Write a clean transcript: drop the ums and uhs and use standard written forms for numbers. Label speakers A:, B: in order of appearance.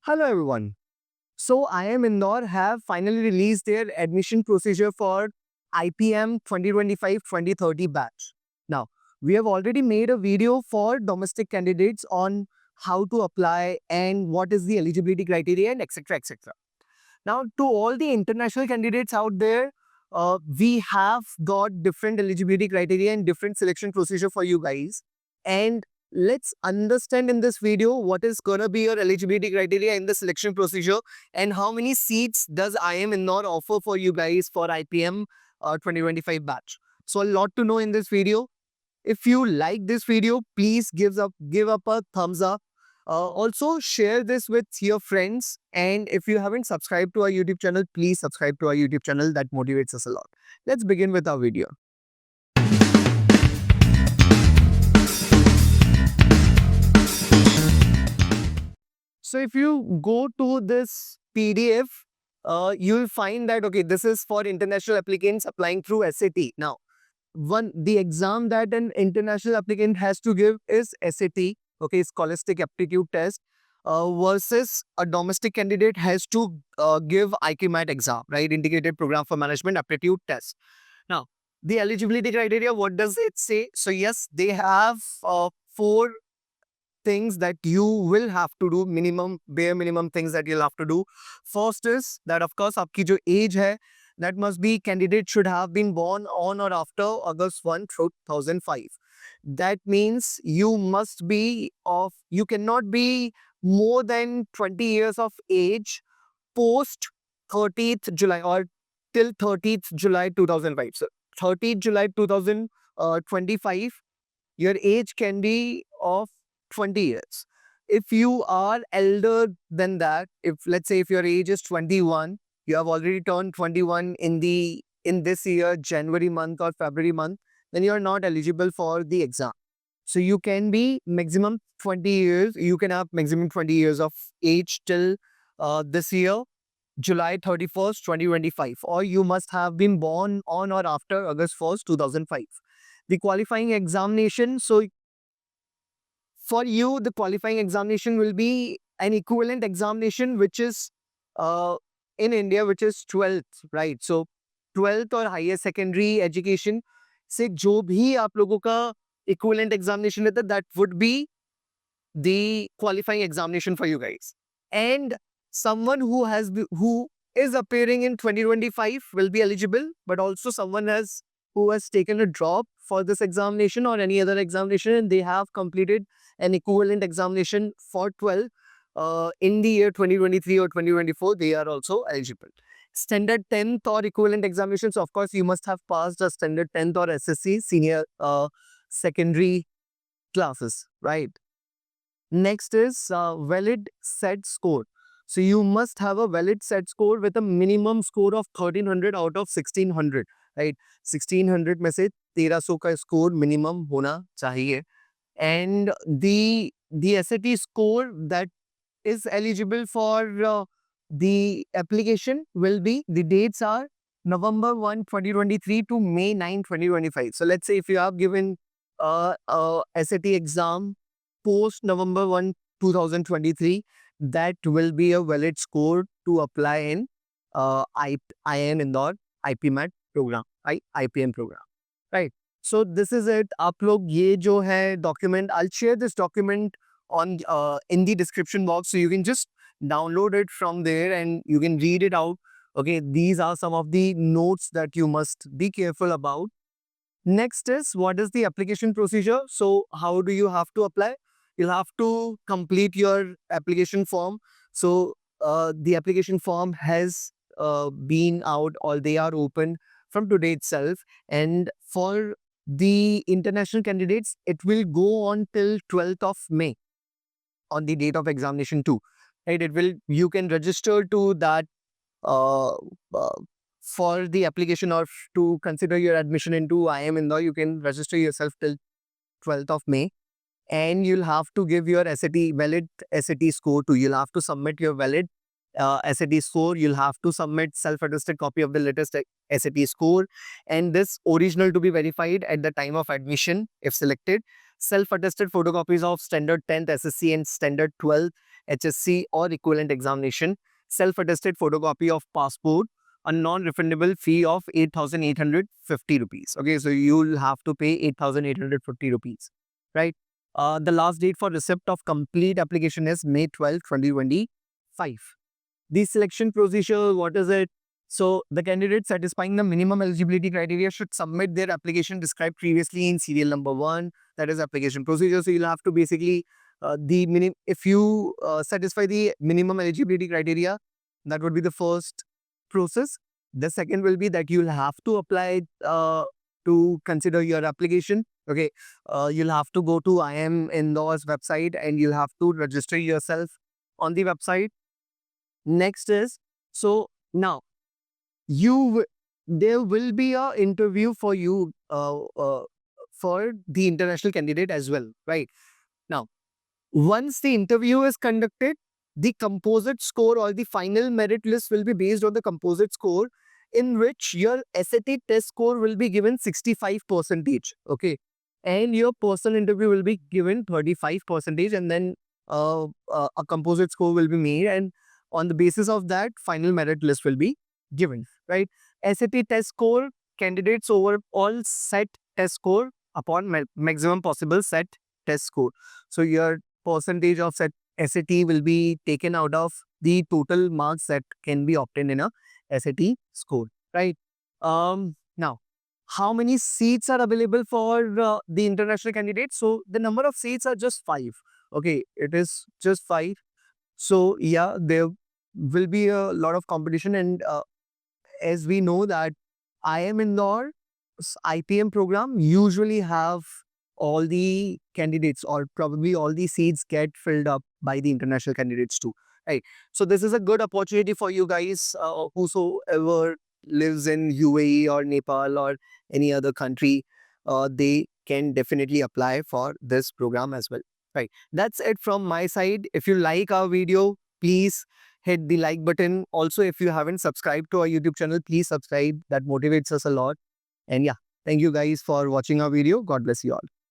A: Hello everyone. So IIM Indore have finally released their admission procedure for IPM 2025-2030 batch. Now, we have already made a video for domestic candidates on how to apply and what is the eligibility criteria and etc. etc. Now, to all the international candidates out there, we have got different eligibility criteria and different selection procedure for you guys. And let's understand in this video what is gonna be your eligibility criteria in the selection procedure and how many seats does IIM Indore offer for you guys for IPM 2025 batch. So a lot to know in this video. If you like this video, please give up a thumbs up. Also, share this with your friends. And if you haven't subscribed to our YouTube channel, please subscribe to our YouTube channel. That motivates us a lot. Let's begin with our video. So if you go to this PDF, you'll find that, okay, this is for international applicants applying through SAT. Now, the exam that an international applicant has to give is SAT, okay, Scholastic Aptitude Test, versus a domestic candidate has to give IQMAT exam, right, Integrated Program for Management Aptitude Test. Now, the eligibility criteria, what does it say? So yes, they have four things that you will have to do, minimum, bare minimum things that you'll have to do. First is that, of course, आपकी जो age है, that must be candidate should have been born on or after August 1, 2005. That means you must be you cannot be more than 20 years of age post 30th July or till 30th July 2005. So 30th July 2025, your age can be of 20 years. If you are elder than that, if let's say if your age is 21, you have already turned 21 in this year, January month or February month, then you are not eligible for the exam. So you can be maximum 20 years, you can have maximum 20 years of age till this year, July 31st, 2025, or you must have been born on or after August 1st, 2005. The qualifying examination, so for you, the qualifying examination will be an equivalent examination which is uh, in India, which is 12th, right? So 12th or higher secondary education से जो भी आप लोगों का equivalent examination रहता है, that would be the qualifying examination for you guys. And someone who is appearing in 2025 will be eligible, but also someone who has taken a drop for this examination or any other examination and they have completed an equivalent examination for 12 in the year 2023 or 2024, they are also eligible. Standard 10th or equivalent examinations, of course, you must have passed a standard 10th or SSC senior secondary classes, right? Next is valid set score. So you must have a valid set score with a minimum score of 1300 out of 1600, right? 1600 में से 1300 का score minimum होना चाहिए. And the SAT score that is eligible for the application will be, the dates are November 1, 2023 to May 9, 2025. So let's say if you have given a SAT exam post November 1, 2023, that will be a valid score to apply in IIM Indore IPMAT program, right? IPM program, right? So this is it. आप लोग ये जो है document, I'll share this document on in the description box, so you can just download it from there and you can read it out. Okay, these are some of the notes that you must be careful about. Next is, what is the application procedure? So how do you have to apply? You'll have to complete your application form. So the application form has been out, or they are open from today itself. And for the international candidates, it will go on till 12th of May on the date of examination too. Right? You can register to that uh, uh, for the application or to consider your admission into IIM Indore. You can register yourself till 12th of May. And you'll have to give your valid SAT score too. You'll have to submit your valid SAT score. You'll have to submit self-attested copy of the latest SAT score, and this original to be verified at the time of admission if selected. Self-attested photocopies of standard 10th SSC and standard 12th HSC or equivalent examination, self-attested photocopy of passport, a non-refundable fee of 8,850 rupees. Okay, so you'll have to pay 8,850 rupees, right? The last date for receipt of complete application is May 12, 2025. The selection procedure, what is it? So the candidate satisfying the minimum eligibility criteria should submit their application described previously in serial number 1, that is application procedure. So you'll have to basically if you satisfy the minimum eligibility criteria, that would be the first process. The second will be that you'll have to apply to consider your application. Okay, you'll have to go to IIM Indore's website and you'll have to register yourself on the website. Next is, so now there will be a interview for you for the international candidate as well, right? Now, once the interview is conducted, the composite score or the final merit list will be based on the composite score, in which your SAT test score will be given 65%, okay? And your personal interview will be given 35%, and then a composite score will be made, and on the basis of that, final merit list will be given, right? SAT test score, candidates overall set test score upon maximum possible set test score. So your percentage of set SAT will be taken out of the total marks that can be obtained in a SAT score, right? Now, how many seats are available for the international candidates? So the number of seats are just 5. Okay, it is just 5. So yeah, there will be a lot of competition, and as we know that IIM Indore IPM program usually have all the candidates, or probably all the seats get filled up by the international candidates too, right? So this is a good opportunity for you guys, whosoever lives in UAE or Nepal or any other country. They can definitely apply for this program as well, right? That's it from my side. If you like our video, please hit the like button. Also, if you haven't subscribed to our YouTube channel, please subscribe. That motivates us a lot. And yeah, thank you guys for watching our video. God bless you all.